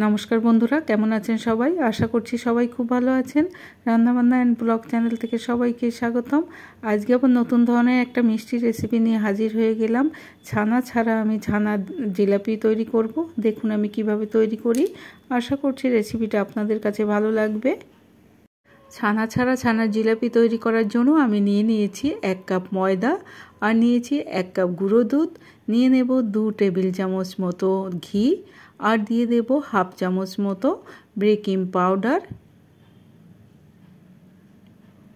নমস্কার বন্ধুরা, কেমন আছেন সবাই? আশা করছি সবাই খুব ভালো আছেন। রান্নাবান্না অ্যান্ড ব্লগ চ্যানেল থেকে সবাইকে স্বাগতম। আজকে আবার নতুন ধরনের একটা মিষ্টি রেসিপি নিয়ে হাজির হয়ে গেলাম। ছানা ছাড়া আমি ছানা জিলাপি তৈরি করব। দেখুন আমি কিভাবে তৈরি করি। আশা করছি রেসিপিটা আপনাদের কাছে ভালো লাগবে। ছানা ছাড়া ছানার জিলাপি তৈরি করার জন্য আমি নিয়েছি 1 কাপ ময়দা, আর নিয়েছি 1 কাপ গুঁড়ো দুধ, নিয়ে নেব 2 টেবিল চামচ মতো ঘি, আর দিয়ে দেব হাফ চামচ মতো বেকিং পাউডার।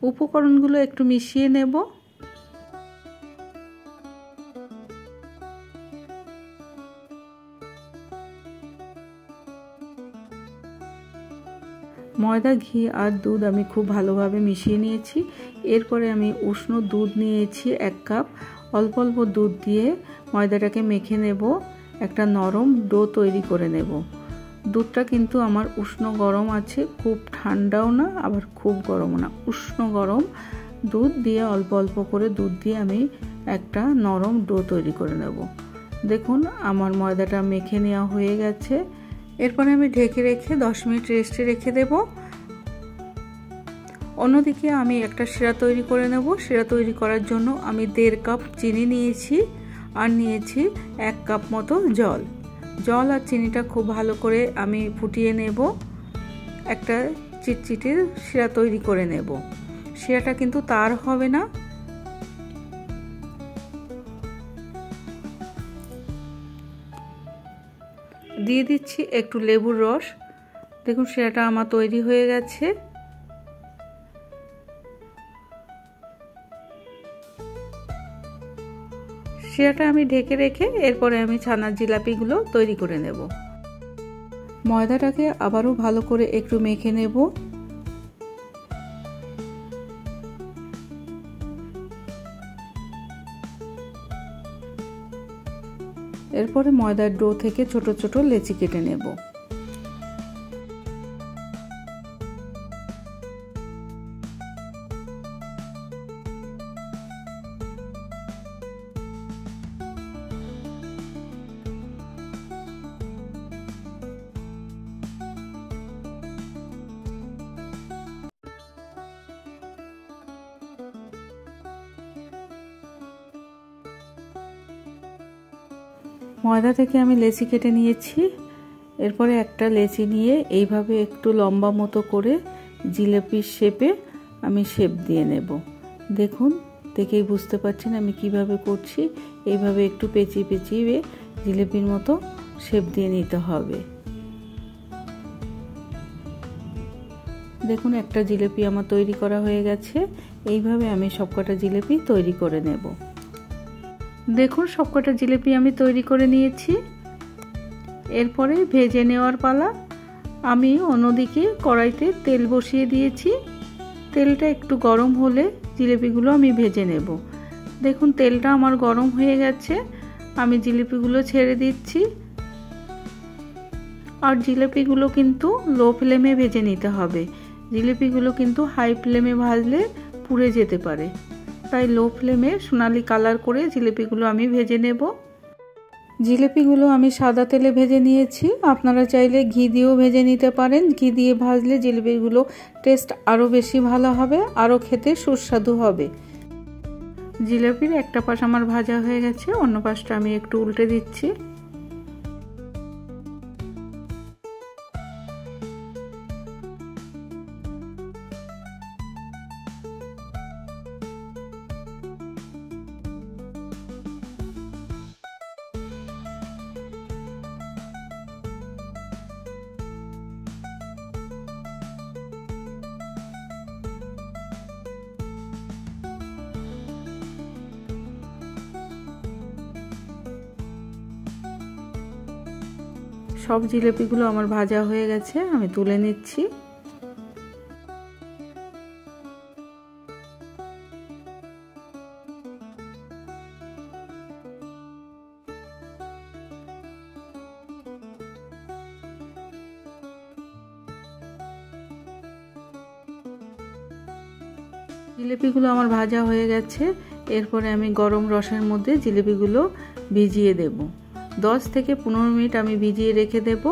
উপকরণগুলো একটু মিশিয়ে নেব। ময়দা, ঘি আর দুধ আমি খুব ভালোভাবে মিশিয়ে নিয়েছি। এরপরে আমি উষ্ণ দুধ নিয়েছি 1 কাপ। অল্প অল্প দুধ দিয়ে ময়দাটাকে মেখে নেব, একটা নরম ডো তৈরি করে নেব। দুধটা কিন্তু আমার উষ্ণ গরম আছে, খুব ঠান্ডাও না আবার খুব গরমও না, উষ্ণ গরম দুধ দিয়ে অল্প অল্প করে দুধ দিয়ে আমি একটা নরম ডো তৈরি করে নেব। দেখুন আমার ময়দাটা মেখে নেওয়া হয়ে গেছে। এরপরে আমি ঢেকে রেখে 10 মিনিট রেস্টে রেখে দেব। অন্যদিকে আমি একটা শিরা তৈরি করে নেব। শিরা তৈরি করার জন্য আমি 1.5 কাপ চিনি নিয়েছি, আর নিয়েছি 1 কাপ মতো জল। জল আর চিনিটা খুব ভালো করে আমি ফুটিয়ে নেব, একটা চিটচিটে শিরা তৈরি করে নেব। শিরাটা কিন্তু তার হবে না। দিয়ে দিচ্ছি একটু লেবুর রস। দেখুন শিরাটা আমার তৈরি হয়ে গেছে। শিরাটা আমি ঢেকে রেখে এরপরে আমি ছানার জিলাপিগুলো তৈরি করে নেব। ময়দাটাকে আবারও ভালো করে একটু মেখে নেব। এরপরে ময়দার ডো থেকে ছোট ছোট লেচি কেটে নেব। ময়দা থেকে আমি লেচি কেটে নিয়েছি। এরপরে একটা লেচি নিয়ে এইভাবে একটু লম্বা মতো করে জিলাপির শেপে আমি শেপ দিয়ে নেব। দেখুন দেখেই বুঝতে পারছেন আমি কিভাবে করছি। এইভাবে একটু পেঁচিয়ে পেঁচিয়ে জিলাপির মতো শেপ দিয়ে নিতে হবে। দেখুন একটা জিলাপি আমার তৈরি করা হয়ে গেছে। এইভাবে আমি সবকটা জিলাপি তৈরি করে নেব। দেখুন সবকটা জিলাপি আমি তৈরি করে নিয়েছি। এরপরে ভেজে নেওয়ার পালা। আমি অন্যদিকে কড়াইতে তেল বসিয়ে দিয়েছি। তেলটা একটু গরম হলে জিলাপিগুলো আমি ভেজে নেব। দেখুন তেলটা আমার গরম হয়ে গেছে, আমি জিলাপিগুলো ছেড়ে দিচ্ছি। আর জিলাপিগুলো কিন্তু লো ফ্লেমে ভেজে নিতে হবে। জিলাপিগুলো কিন্তু হাই ফ্লেমে ভাজলে পুড়ে যেতে পারে, তাই লো ফ্লেমে সোনালি কালার করে জিলিপিগুলো আমি ভেজে নেব। জিলিপিগুলো আমি সাদা তেলে ভেজে নিয়েছি। আপনারা চাইলে ঘি দিয়েও ভেজে নিতে পারেন। ঘি দিয়ে ভাজলে জিলিপিগুলো টেস্ট আরও বেশি ভালো হবে, আরও খেতে সুস্বাদু হবে। জিলিপির একটা পাশ আমার ভাজা হয়ে গেছে, অন্য পাশটা আমি একটু উল্টে দিচ্ছি। সব জিলিপিগুলো আমার ভাজা হয়ে গেছে, আমি তুলে নিচ্ছি। জিলিপিগুলো আমার ভাজা হয়ে গেছে। এরপরে আমি গরম রসের মধ্যে জিলিপিগুলো ভিজিয়ে দেব। 10 থেকে 15 মিনিট আমি ভিজিয়ে রেখে দেব।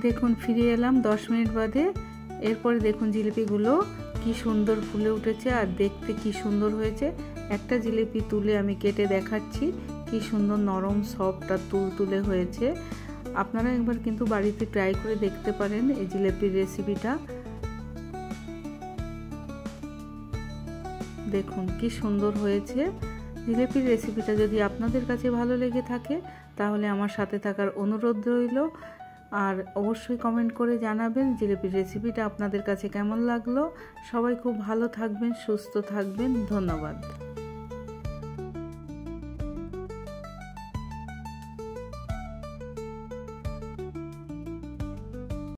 দেখুন ফিরে এলাম 10 মিনিট বাদে। এরপরে দেখুন জিলিপিগুলো কি সুন্দর ফুলে উঠেছে আর দেখতে কি সুন্দর হয়েছে। একটা জিলিপি তুলে আমি কেটে দেখাচ্ছি, কি সুন্দর নরম সফট আর তুলতুলে হয়েছে। আপনারা একবার কিন্তু বাড়িতে ট্রাই করে দেখতে পারেন এই জিলিপির রেসিপিটা। দেখুন কি সুন্দর হয়েছে। জিলিপির রেসিপিটা যদি আপনাদের কাছে ভালো লেগে থাকে তাহলে আমার সাথে থাকার অনুরোধ রইল। আর অবশ্যই কমেন্ট করে জানাবেন জিলিপির রেসিপিটা আপনাদের কাছে কেমন লাগলো। সবাই খুব ভালো থাকবেন, সুস্থ থাকবেন। ধন্যবাদ।